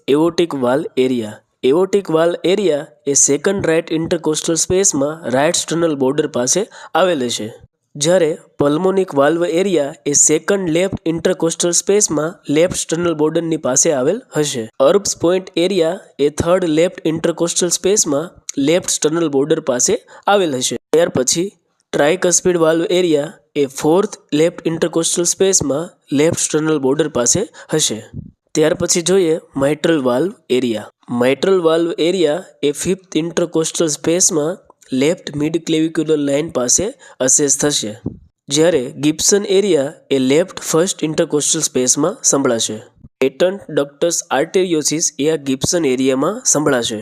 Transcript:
એઓર્ટિક valve area. Aortic valve area એ second right intercostal સ્પેસમાં right sternal border પાસે આવેલ છે, જ્યારે પલ્મોનિક વાલ્વ એરિયા એ સેકન્ડ લેફ્ટ ઇન્ટરકોસ્ટલ સ્પેસમાં લેફ્ટ સ્ટર્નલ બોર્ડરની પાસે આવેલ હશે. અર્બ્સ પોઇન્ટ એરિયા એ થર્ડ લેફ્ટ ઇન્ટરકોસ્ટલ સ્પેસમાં લેફ્ટ સ્ટર્નલ બોર્ડર પાસે આવેલ હશે. ત્યાર પછી ટ્રાઇકસ્પિડ વાલ્વ એરિયા એ ફોર્થ લેફ્ટ ઇન્ટરકોસ્ટલ સ્પેસમાં લેફ્ટ સ્ટર્નલ બોર્ડર પાસે હશે. ત્યાર પછી જોઈએ mitral valve area. Mitral valve area એ ફિફ્થ ઇન્ટરકોસ્ટલ સ્પેસમાં લેફ્ટ મિડ ક્લેવિક્યુલર લાઇન પાસે અસેસ થશે, જ્યારે ગિબ્સન એરિયા એ લેફ્ટ ફર્સ્ટ ઇન્ટરકોસ્ટલ સ્પેસમાં સંભળાશે. પેટન્ટ ડક્ટસ આર્ટેરિયોસિસ એ આ ગિબ્સન એરિયામાં સંભળાશે.